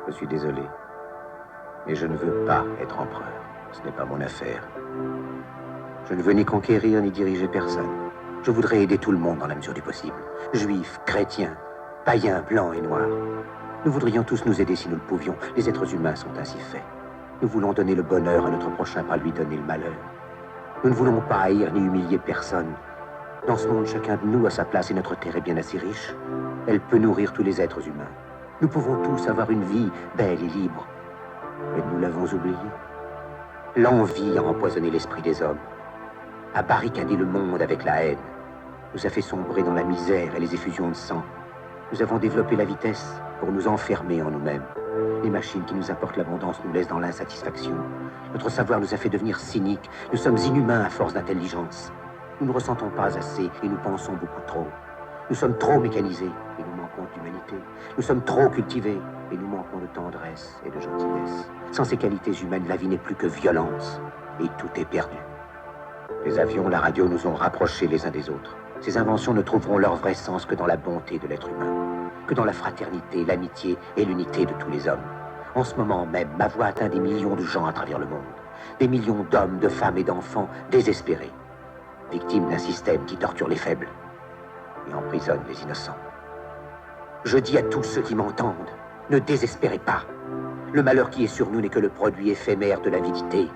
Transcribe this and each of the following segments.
Je suis désolé. Mais je ne veux pas être empereur. Ce n'est pas mon affaire. Je ne veux ni conquérir ni diriger personne. Je voudrais aider tout le monde dans la mesure du possible. Juifs, chrétiens, païens, blancs et noirs. Nous voudrions tous nous aider si nous le pouvions. Les êtres humains sont ainsi faits. Nous voulons donner le bonheur à notre prochain, pas lui donner le malheur. Nous ne voulons pas haïr ni humilier personne. Dans ce monde, chacun de nous a sa place et notre terre est bien assez riche. Elle peut nourrir tous les êtres humains. Nous pouvons tous avoir une vie belle et libre. Mais nous l'avons oublié. L'envie a empoisonné l'esprit des hommes, a barricadé le monde avec la haine, nous a fait sombrer dans la misère et les effusions de sang. Nous avons développé la vitesse pour nous enfermer en nous-mêmes. Les machines qui nous apportent l'abondance nous laissent dans l'insatisfaction. Notre savoir nous a fait devenir cyniques. Nous sommes inhumains à force d'intelligence. Nous ne ressentons pas assez et nous pensons beaucoup trop. Nous sommes trop mécanisés et nous manquons d'humanité. Nous sommes trop cultivés et nous manquons de tendresse et de gentillesse. Sans ces qualités humaines, la vie n'est plus que violence et tout est perdu. Les avions, la radio nous ont rapprochés les uns des autres. Ces inventions ne trouveront leur vrai sens que dans la bonté de l'être humain, que dans la fraternité, l'amitié et l'unité de tous les hommes. En ce moment même, ma voix atteint des millions de gens à travers le monde. Des millions d'hommes, de femmes et d'enfants désespérés, victimes d'un système qui torture les faibles et emprisonne les innocents. Je dis à tous ceux qui m'entendent, ne désespérez pas. Le malheur qui est sur nous n'est que le produit éphémère de l'avidité,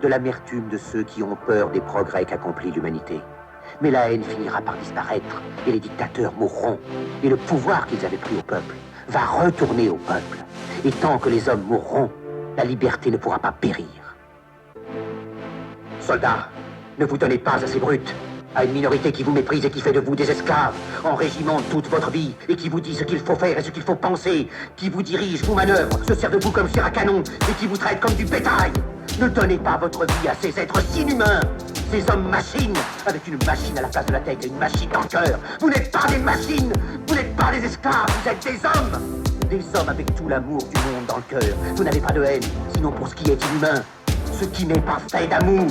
de l'amertume de ceux qui ont peur des progrès qu'accomplit l'humanité. Mais la haine finira par disparaître, et les dictateurs mourront, et le pouvoir qu'ils avaient pris au peuple va retourner au peuple. Et tant que les hommes mourront, la liberté ne pourra pas périr. Soldats, ne vous donnez pas à ces brutes, à une minorité qui vous méprise et qui fait de vous des esclaves, en régiment toute votre vie, et qui vous dit ce qu'il faut faire et ce qu'il faut penser, qui vous dirige, vous manœuvre, se sert de vous comme chair à canon, et qui vous traite comme du bétail. Ne donnez pas votre vie à ces êtres inhumains, ces hommes-machines, avec une machine à la place de la tête et une machine dans le cœur. Vous n'êtes pas des machines, vous n'êtes pas des esclaves, vous êtes des hommes. Des hommes avec tout l'amour du monde dans le cœur. Vous n'avez pas de haine, sinon pour ce qui est inhumain, ce qui n'est pas fait d'amour.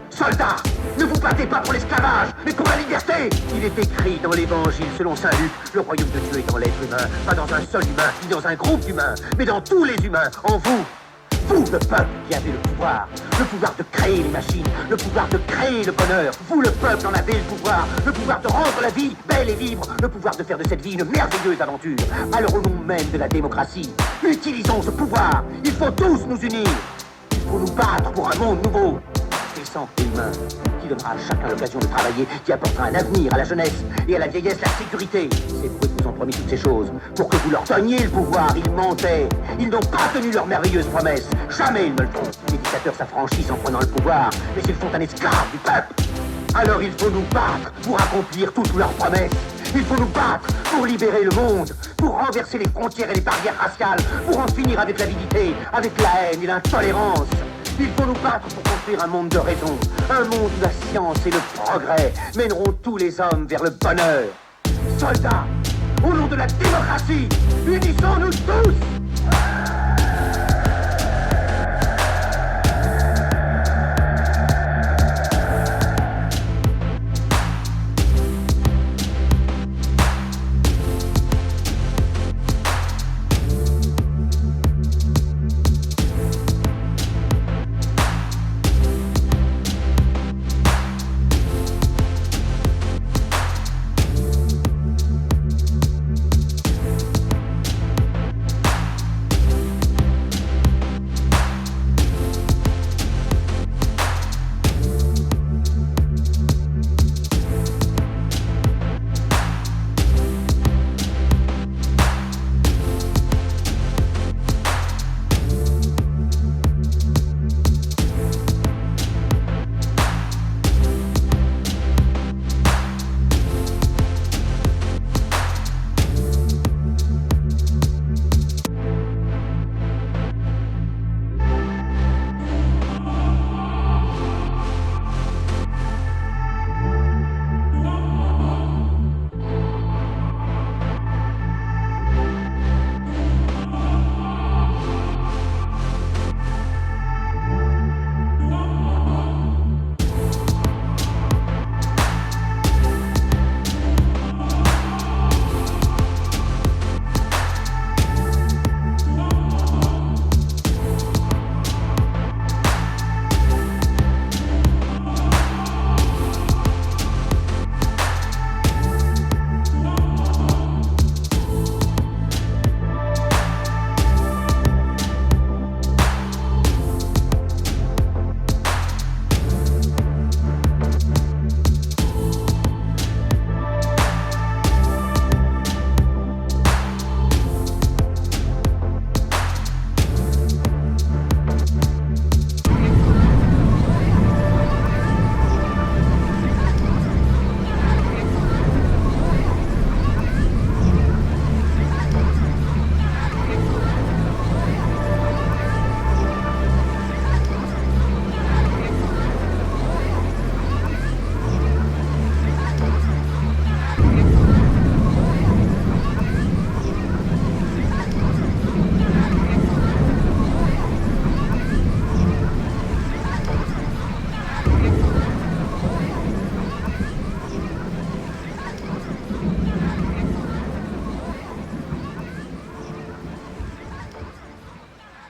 Soldats, ne vous battez pas pour l'esclavage, mais pour la liberté. Il est écrit dans l'évangile selon saint Luc, le royaume de Dieu est dans l'être humain, pas dans un seul humain, ni dans un groupe d'humains, mais dans tous les humains, en vous. Vous, le peuple, qui avez le pouvoir de créer les machines, le pouvoir de créer le bonheur. Vous, le peuple, en avez le pouvoir de rendre la vie belle et libre, le pouvoir de faire de cette vie une merveilleuse aventure. Alors au nom même de la démocratie, utilisons ce pouvoir. Il faut tous nous unir. Il faut nous battre pour un monde nouveau, décent et humain, qui donnera à chacun l'occasion de travailler, qui apportera un avenir à la jeunesse et à la vieillesse la sécurité. Ces brutes vous ont promis toutes ces choses pour que vous leur donniez le pouvoir. Ils mentaient. Ils n'ont pas tenu leurs merveilleuses promesses. Jamais ils ne le feront. Les dictateurs s'affranchissent en prenant le pouvoir, mais ils font un esclave du peuple. Alors il faut nous battre pour accomplir toutes leurs promesses. Il faut nous battre pour libérer le monde, pour renverser les frontières et les barrières raciales, pour en finir avec l'avidité, avec la haine et l'intolérance. Il faut nous battre pour construire un monde de raison, un monde où la science et le progrès mèneront tous les hommes vers le bonheur. Soldats, au nom de la démocratie, unissons-nous tous!